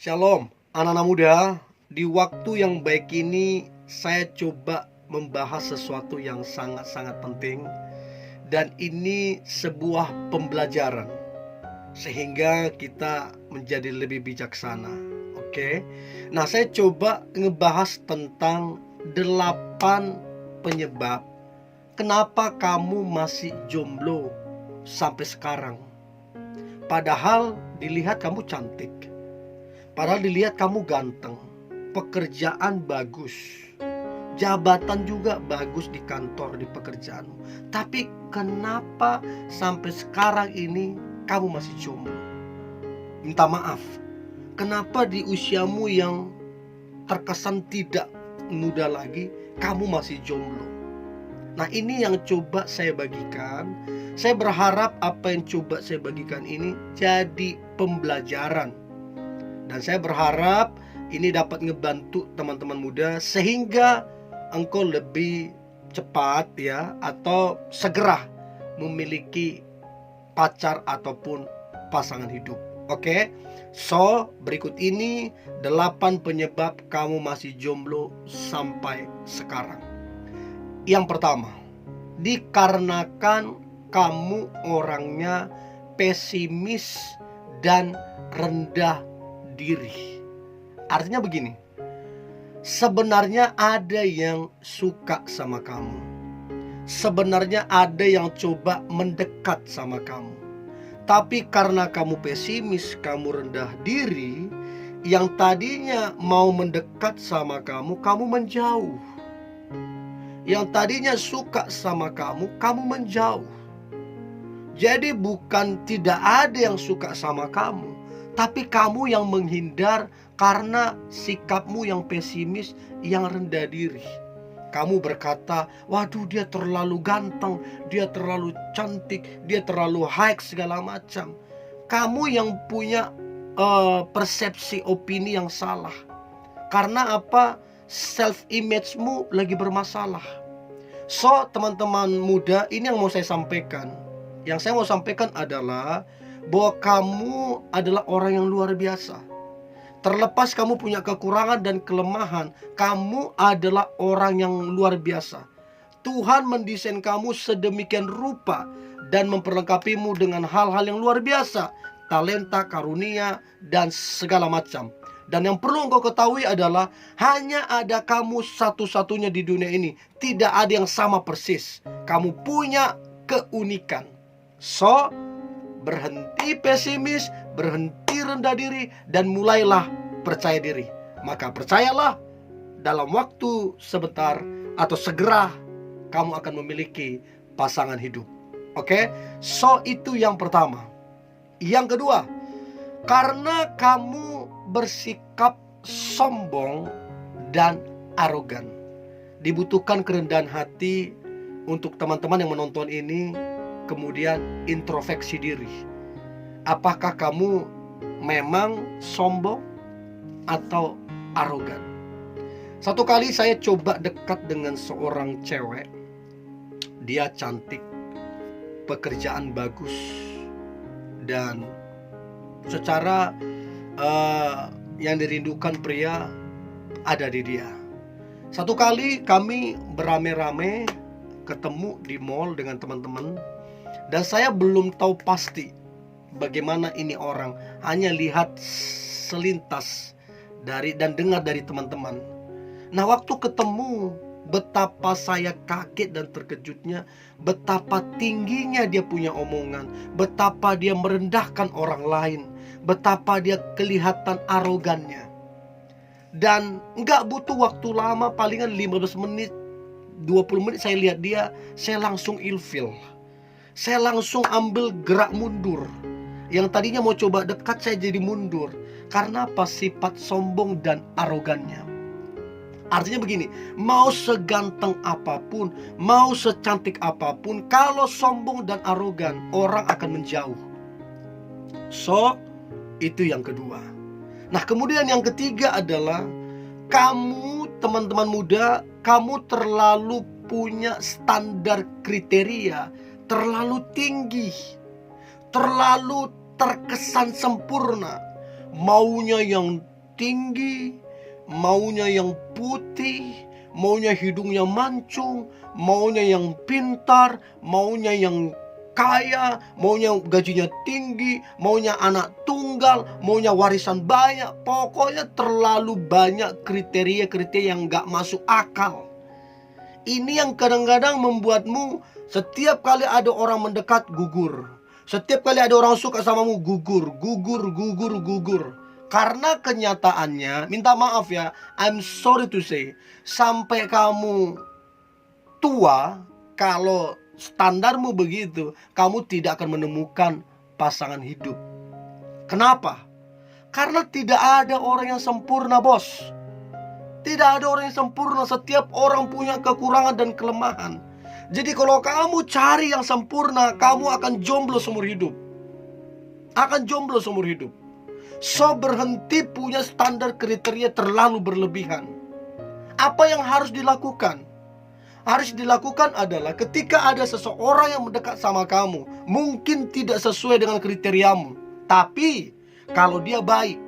Shalom, anak-anak muda. Di waktu yang baik ini, saya coba membahas sesuatu yang sangat-sangat penting. Dan ini sebuah pembelajaran, sehingga kita menjadi lebih bijaksana. Oke. Nah, saya coba ngebahas tentang 8 penyebab kenapa kamu masih jomblo sampai sekarang. Padahal dilihat kamu cantik. Padahal dilihat kamu ganteng, pekerjaan bagus, jabatan juga bagus di kantor, di pekerjaanmu. Tapi kenapa sampai sekarang ini kamu masih jomblo? Minta maaf, kenapa di usiamu yang terkesan tidak muda lagi, kamu masih jomblo? Nah, ini yang coba saya bagikan. Saya berharap apa yang coba saya bagikan ini jadi pembelajaran. Dan saya berharap ini dapat ngebantu teman-teman muda sehingga engkau lebih cepat atau segera memiliki pacar ataupun pasangan hidup. Oke. So, berikut ini 8 penyebab kamu masih jomblo sampai sekarang. Yang pertama, dikarenakan kamu orangnya pesimis dan rendah diri. Artinya begini, sebenarnya ada yang suka sama kamu. Sebenarnya ada yang coba mendekat sama kamu. Tapi karena kamu pesimis, kamu rendah diri, yang tadinya mau mendekat sama kamu, kamu menjauh. Yang tadinya suka sama kamu, kamu menjauh. Jadi bukan tidak ada yang suka sama kamu, tapi kamu yang menghindar karena sikapmu yang pesimis, yang rendah diri. Kamu berkata, waduh dia terlalu ganteng, dia terlalu cantik, dia terlalu high segala macam. Kamu yang punya persepsi opini yang salah. Karena apa? Self image-mu lagi bermasalah. So, teman-teman muda, ini yang mau saya sampaikan. Yang saya mau sampaikan adalah bahwa kamu adalah orang yang luar biasa. Terlepas kamu punya kekurangan dan kelemahan, kamu adalah orang yang luar biasa. Tuhan mendesain kamu sedemikian rupa dan memperlengkapimu dengan hal-hal yang luar biasa, talenta, karunia, dan segala macam. Dan yang perlu engkau ketahui adalah hanya ada kamu satu-satunya di dunia ini. Tidak ada yang sama persis. Kamu punya keunikan. So, berhenti pesimis, berhenti rendah diri, dan mulailah percaya diri. Maka percayalah, dalam waktu sebentar atau segera kamu akan memiliki pasangan hidup. Oke? So, itu yang pertama. Yang kedua, karena kamu bersikap sombong dan arogan. Dibutuhkan kerendahan hati untuk teman-teman yang menonton ini. Kemudian introspeksi diri. Apakah kamu memang sombong atau arogan? Satu kali saya coba dekat dengan seorang cewek. Dia cantik, pekerjaan bagus, dan secara yang dirindukan pria ada di dia. Satu kali kami beramai-ramai ketemu di mall dengan teman-teman. Dan saya belum tahu pasti bagaimana ini orang, hanya lihat selintas dan dengar dari teman-teman. Nah, waktu ketemu, betapa saya kaget dan terkejutnya, betapa tingginya dia punya omongan, betapa dia merendahkan orang lain, betapa dia kelihatan arogannya. Dan nggak butuh waktu lama, palingan 15 menit, 20 menit saya lihat dia, saya langsung ilfil. Saya langsung ambil gerak mundur. Yang tadinya mau coba dekat, saya jadi mundur. Karena apa? Sifat sombong dan arogannya. Artinya begini, mau seganteng apapun, mau secantik apapun, kalau sombong dan arogan, orang akan menjauh. So, itu yang kedua. Nah, kemudian yang ketiga adalah kamu, teman-teman muda, kamu terlalu punya standar kriteria terlalu tinggi, terlalu terkesan sempurna. Maunya yang tinggi, maunya yang putih, maunya hidungnya mancung, maunya yang pintar, maunya yang kaya, maunya gajinya tinggi, maunya anak tunggal, maunya warisan banyak. Pokoknya terlalu banyak kriteria-kriteria yang gak masuk akal. Ini yang kadang-kadang membuatmu setiap kali ada orang mendekat gugur. Setiap kali ada orang suka samamu gugur. Karena kenyataannya, minta maaf ya, I'm sorry to say, sampai kamu tua, kalau standarmu begitu, kamu tidak akan menemukan pasangan hidup. Kenapa? Karena tidak ada orang yang sempurna, bos. Tidak ada orang yang sempurna. Setiap orang punya kekurangan dan kelemahan. Jadi kalau kamu cari yang sempurna, kamu akan jomblo seumur hidup. So, berhenti punya standar kriteria terlalu berlebihan. Apa yang harus dilakukan? Harus dilakukan adalah ketika ada seseorang yang mendekat sama kamu, mungkin tidak sesuai dengan kriteriamu, tapi kalau dia baik,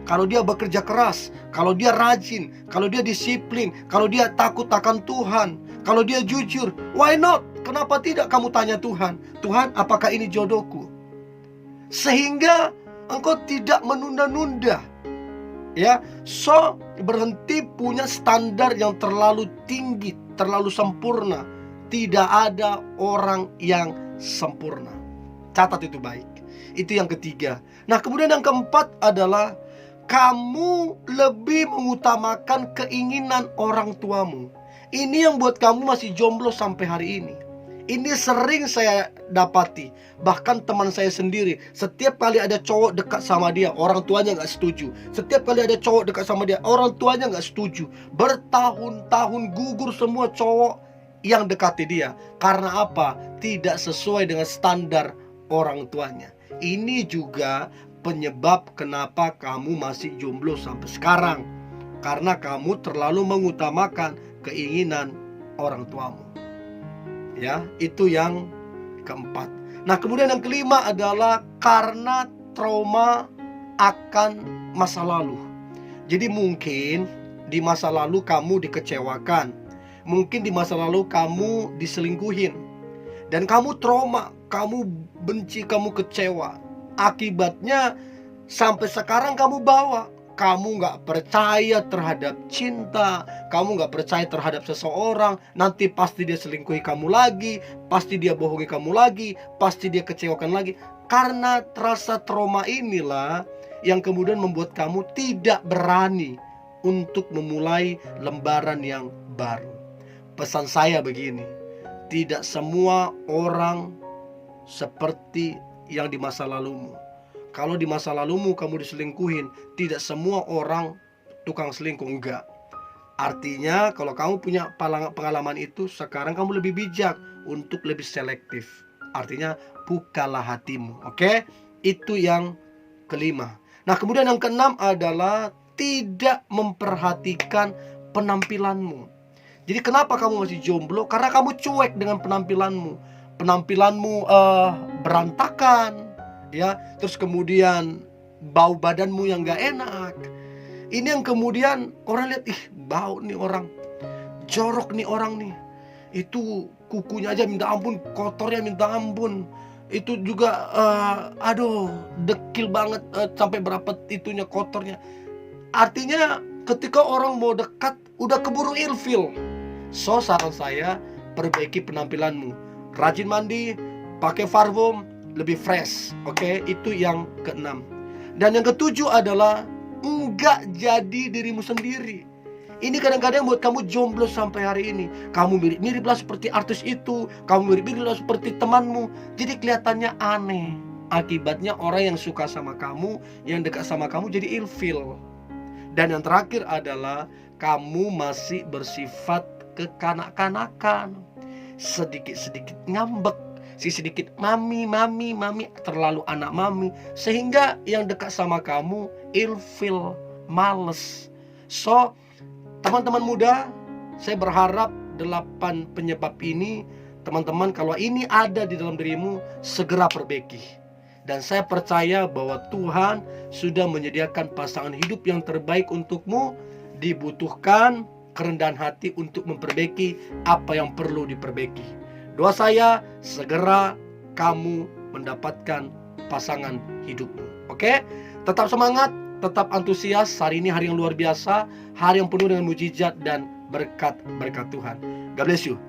kalau dia bekerja keras, kalau dia rajin, kalau dia disiplin, kalau dia takut akan Tuhan, kalau dia jujur, why not? Kenapa tidak kamu tanya Tuhan, Tuhan, apakah ini jodohku? Sehingga engkau tidak menunda-nunda. Ya, so berhenti punya standar yang terlalu tinggi, terlalu sempurna. Tidak ada orang yang sempurna. Catat itu baik. Itu yang ketiga. Nah, kemudian yang keempat adalah kamu lebih mengutamakan keinginan orang tuamu. Ini yang buat kamu masih jomblo sampai hari ini. Ini sering saya dapati. Bahkan teman saya sendiri, setiap kali ada cowok dekat sama dia, orang tuanya gak setuju. Setiap kali ada cowok dekat sama dia, orang tuanya gak setuju. Bertahun-tahun gugur semua cowok yang dekati dia. Karena apa? Tidak sesuai dengan standar orang tuanya. Ini juga penyebab kenapa kamu masih jomblo sampai sekarang. Karena kamu terlalu mengutamakan keinginan orang tuamu. Ya, itu yang keempat. Nah, kemudian yang kelima adalah karena trauma akan masa lalu. Jadi mungkin di masa lalu kamu dikecewakan. Mungkin di masa lalu kamu diselingkuhin. Dan kamu trauma, kamu benci, kamu kecewa. Akibatnya sampai sekarang kamu bawa. Kamu gak percaya terhadap cinta, kamu gak percaya terhadap seseorang. Nanti pasti dia selingkuhi kamu lagi, pasti dia bohongi kamu lagi, pasti dia kecewakan lagi. Karena rasa trauma inilah yang kemudian membuat kamu tidak berani untuk memulai lembaran yang baru. Pesan saya begini, tidak semua orang seperti yang di masa lalumu. Kalau di masa lalumu kamu diselingkuhin, tidak semua orang tukang selingkuh, enggak. Artinya kalau kamu punya pengalaman itu, sekarang kamu lebih bijak untuk lebih selektif. Artinya bukalah hatimu, oke? Itu yang kelima. Nah, kemudian yang keenam adalah tidak memperhatikan penampilanmu. Jadi kenapa kamu masih jomblo? Karena kamu cuek dengan penampilanmu. Penampilanmu berantakan, ya, terus kemudian bau badanmu yang gak enak. Ini yang kemudian orang lihat, ih bau nih orang, jorok nih orang nih. Itu kukunya aja minta ampun, kotornya minta ampun. Itu juga aduh dekil banget, sampai berapa itunya kotornya. Artinya ketika orang mau dekat udah keburu ilfil. So saran saya, perbaiki penampilanmu. Rajin mandi, pakai parfum, lebih fresh, oke? Itu yang keenam. Dan yang ketujuh adalah enggak jadi dirimu sendiri. Ini kadang-kadang buat kamu jomblo sampai hari ini. Kamu mirip-miriplah seperti artis itu, kamu mirip-miriplah seperti temanmu. Jadi kelihatannya aneh. Akibatnya orang yang suka sama kamu, yang dekat sama kamu jadi ilfil. Dan yang terakhir adalah kamu masih bersifat kekanak-kanakan. Sedikit-sedikit ngambek, sedikit mami, terlalu anak mami, sehingga yang dekat sama kamu ilfil, males. So, teman-teman muda, saya berharap 8 penyebab ini, teman-teman, kalau ini ada di dalam dirimu, segera perbaiki. Dan saya percaya bahwa Tuhan sudah menyediakan pasangan hidup yang terbaik untukmu. Dibutuhkan kerendahan hati untuk memperbaiki apa yang perlu diperbaiki. Doa saya, segera kamu mendapatkan pasangan hidupmu. Oke? Tetap semangat, tetap antusias. Hari ini hari yang luar biasa, hari yang penuh dengan mujizat dan berkat Tuhan. God bless you.